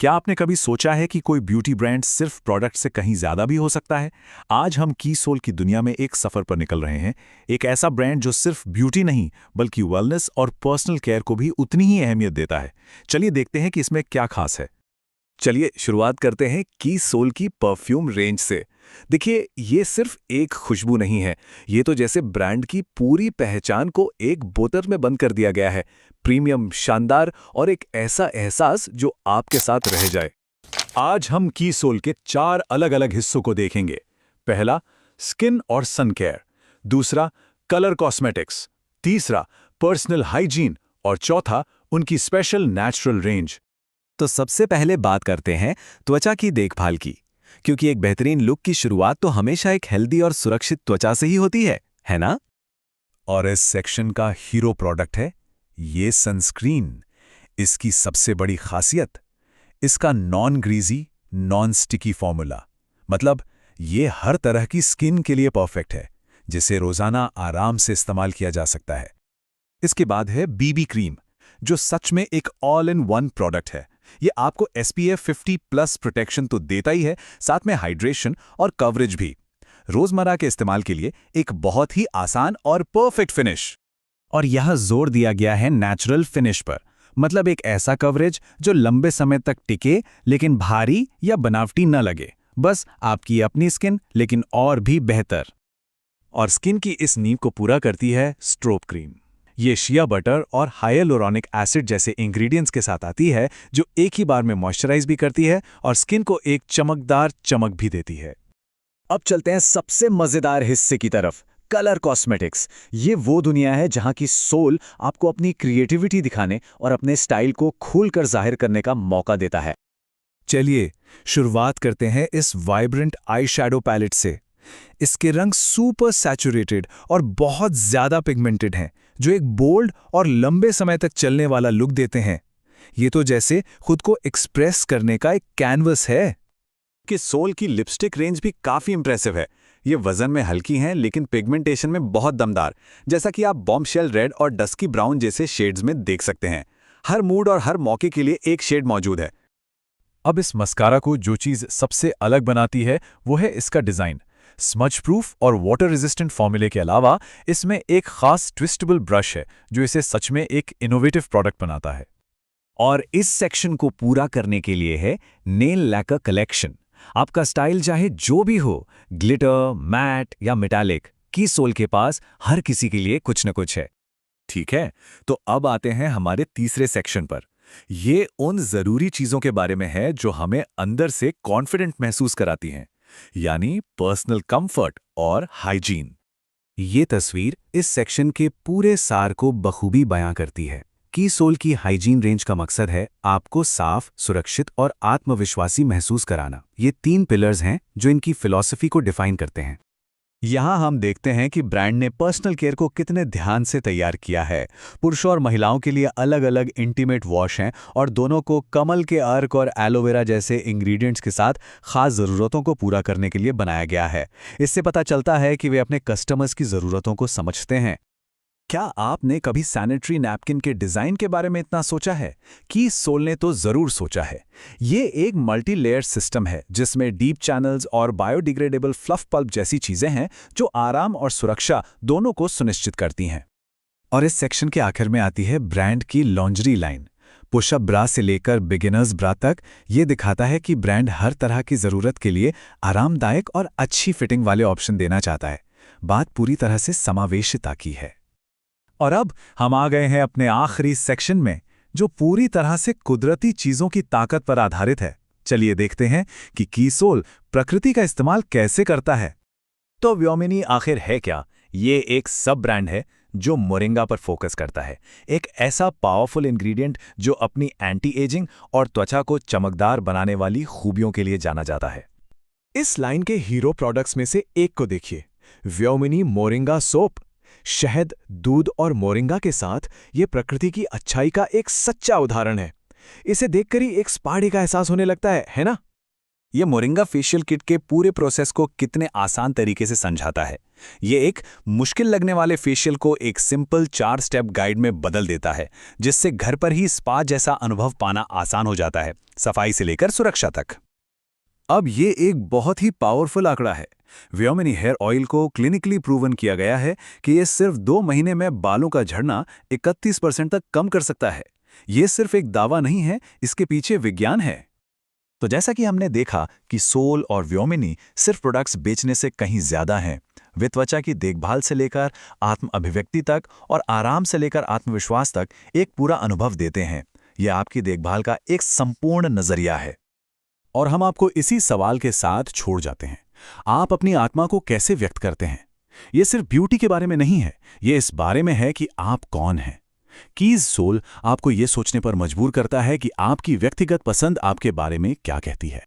क्या आपने कभी सोचा है कि कोई ब्यूटी ब्रांड सिर्फ प्रोडक्ट से कहीं ज्यादा भी हो सकता है? आज हम कीसोल की दुनिया में एक सफर पर निकल रहे हैं। एक ऐसा ब्रांड जो सिर्फ ब्यूटी नहीं बल्कि वेलनेस और पर्सनल केयर को भी उतनी ही अहमियत देता है। चलिए देखते हैं कि इसमें क्या खास है। चलिए शुरुआत करते हैं की सोल की परफ्यूम रेंज से। देखिए, ये सिर्फ एक खुशबू नहीं है। ये तो जैसे ब्रांड की पूरी पहचान को एक बोतल में बंद कर दिया गया है। प्रीमियम, शानदार और एक ऐसा एहसास जो आपके साथ रह जाए। आज हम कीसोल के 4 अलग-अलग हिस्सों को देखेंगे। पहला, स्किन और सन केयर। दूसरा, कलर कॉस्मेटिक्स। तीसरा, पर्सनल हाइजीन। और चौथा, उनकी स्पेशल नेचुरल रेंज। तो सबसे पहले बात करते हैं त्वचा की देखभाल की, क्योंकि एक बेहतरीन लुक की शुरुआत तो हमेशा एक हेल्दी और सुरक्षित त्वचा से ही होती है ना? और इस सेक्शन का हीरो प्रोडक्ट है ये सनस्क्रीन। इसकी सबसे बड़ी खासियत, इसका non greasy, non sticky formula. मतलब ये हर तरह की स्किन के लिए परफेक्ट है, जिसे रोजाना आराम से इस्तेमाल किया जा सकता है। इसके बाद है बीबी क्रीम, जो सच में एक ऑल इन वन प्रोडक्ट है। ये आपको SPF 50+ प्रोटेक्शन तो देता ही है, साथ में हाइड्रेशन और कवरेज भी। रोजमर्रा के इस्तेमाल के लिए एक बहुत ही आसान और परफेक्ट फिनिश। और यह जोर दिया गया है नेचुरल फिनिश पर। मतलब एक ऐसा कवरेज जो लंबे समय तक टिके लेकिन भारी या बनावटी न लगे। बस आपकी अपनी स्किन, लेकिन और भी बेहतर। और स्किन की इस नींव को पूरा करती है स्ट्रोब क्रीम। ये शिया बटर और हाइलुरोनिक एसिड जैसे इंग्रेडिएंट्स के साथ आती है, जो एक ही बार में मॉइस्चराइज भी करती है और स्किन को एक चमकदार चमक भी देती है। अब चलते हैं सबसे मजेदार हिस्से की तरफ, कलर कॉस्मेटिक्स। ये वो दुनिया है जहां की सोल आपको अपनी क्रिएटिविटी दिखाने और अपने स्टाइल को खुलकर जाहिर करने का मौका देता है। चलिए शुरुआत करते हैं इस वाइब्रेंट आई शैडो पैलेट से। इसके रंग सुपर सैचुरेटेड और बहुत ज्यादा पिगमेंटेड हैं, जो एक बोल्ड और लंबे समय तक चलने वाला लुक देते हैं। ये तो जैसे खुद को एक्सप्रेस करने का एक कैनवस है। कि सोल की लिपस्टिक रेंज भी काफी इंप्रेसिव है। ये वजन में हल्की हैं लेकिन पिगमेंटेशन में बहुत दमदार, जैसा कि आप बॉम्बशेल रेड और डस्की ब्राउन जैसे शेड्स में देख सकते हैं। हर मूड और हर मौके के लिए एक शेड मौजूद है। अब इस मस्कारा को जो चीज़ सबसे अलग बनाती है वो है इसका डिज़ाइन। स्मज प्रूफ और वाटर रेजिस्टेंट फॉर्मूले के अलावा इसमें एक खास ट्विस्टेबल ब्रश है, जो इसे सच में एक इनोवेटिव प्रोडक्ट बनाता है। और इस सेक्शन को पूरा करने के लिए है नेल लैकर कलेक्शन। आपका स्टाइल चाहे जो भी हो, ग्लिटर, मैट या मेटालिक, की सोल के पास हर किसी के लिए कुछ न कुछ है। ठीक है, तो अब आते हैं हमारे तीसरे सेक्शन पर। ये उन जरूरी चीजों के बारे में है जो हमें अंदर से कॉन्फिडेंट महसूस कराती हैं, यानी पर्सनल कंफर्ट और हाइजीन। ये तस्वीर इस सेक्शन के पूरे सार को बखूबी बयां करती है। की सोल की हाइजीन रेंज का मकसद है आपको साफ, सुरक्षित और आत्मविश्वासी महसूस कराना। ये 3 पिलर्स हैं जो इनकी फिलॉसफी को डिफाइन करते हैं। यहाँ हम देखते हैं कि ब्रांड ने पर्सनल केयर को कितने ध्यान से तैयार किया है। पुरुषों और महिलाओं के लिए अलग-अलग इंटीमेट वॉश हैं और दोनों को कमल के अर्क और एलोवेरा जैसे इंग्रेडिएंट्स के साथ खास ज़रूरतों को पूरा करने के लिए बनाया गया है। इससे पता चलता है कि वे अपने कस्टमर्स की ज़रूरतों को समझते हैं। क्या आपने कभी सैनिटरी नैपकिन के डिज़ाइन के बारे में इतना सोचा है? की सोल ने तो ज़रूर सोचा है। ये एक मल्टी लेयर सिस्टम है जिसमें डीप चैनल्स और बायोडिग्रेडेबल फ्लफ पल्प जैसी चीज़ें हैं, जो आराम और सुरक्षा दोनों को सुनिश्चित करती हैं। और इस सेक्शन के आखिर में आती है ब्रांड की लॉन्ड्री लाइन। पुशअप ब्रा से लेकर बिगिनर्स ब्रा तक ये दिखाता है कि ब्रांड हर तरह की ज़रूरत के लिए आरामदायक और अच्छी फिटिंग वाले ऑप्शन देना चाहता है। बात पूरी तरह से समावेशिता की है। और अब हम आ गए हैं अपने आखिरी सेक्शन में, जो पूरी तरह से कुदरती चीजों की ताकत पर आधारित है। चलिए देखते हैं कि कीसोल प्रकृति का इस्तेमाल कैसे करता है। तो व्योमिनी आखिर है क्या? ये एक सब ब्रांड है जो मोरिंगा पर फोकस करता है। एक ऐसा पावरफुल इंग्रेडिएंट जो अपनी एंटी एजिंग और त्वचा को चमकदार बनाने वाली खूबियों के लिए जाना जाता है। इस लाइन के हीरो प्रोडक्ट्स में से एक को देखिए, व्योमिनी मोरिंगा सोप। शहद, दूध और मोरिंगा के साथ ये प्रकृति की अच्छाई का एक सच्चा उदाहरण है। इसे देखकर ही एक स्पा डे का एहसास होने लगता है ना? ये मोरिंगा फेशियल किट के पूरे प्रोसेस को कितने आसान तरीके से समझाता है। ये एक मुश्किल लगने वाले फेशियल को एक सिंपल 4 स्टेप गाइड में बदल देता है, जिससे घर पर ही स्पा जैसा अनुभव पाना आसान हो जाता है, सफाई से लेकर सुरक्षा तक। अब ये एक बहुत ही पावरफुल आंकड़ा है। वियोमिनी हेयर ऑयल को क्लिनिकली प्रूवन किया गया है कि ये सिर्फ 2 महीने में बालों का झड़ना 31% तक कम कर सकता है। ये सिर्फ एक दावा नहीं है, इसके पीछे विज्ञान है। तो जैसा कि हमने देखा कि सोल और व्योमिनी सिर्फ प्रोडक्ट्स बेचने से कहीं ज्यादा हैं। वे त्वचा की देखभाल से लेकर आत्म अभिव्यक्ति तक और आराम से लेकर आत्मविश्वास तक एक पूरा अनुभव देते हैं। यह आपकी देखभाल का एक संपूर्ण नजरिया है। और हम आपको इसी सवाल के साथ छोड़ जाते हैं, आप अपनी आत्मा को कैसे व्यक्त करते हैं? ये सिर्फ ब्यूटी के बारे में नहीं है, ये इस बारे में है कि आप कौन हैं। कीज सोल आपको ये सोचने पर मजबूर करता है कि आपकी व्यक्तिगत पसंद आपके बारे में क्या कहती है।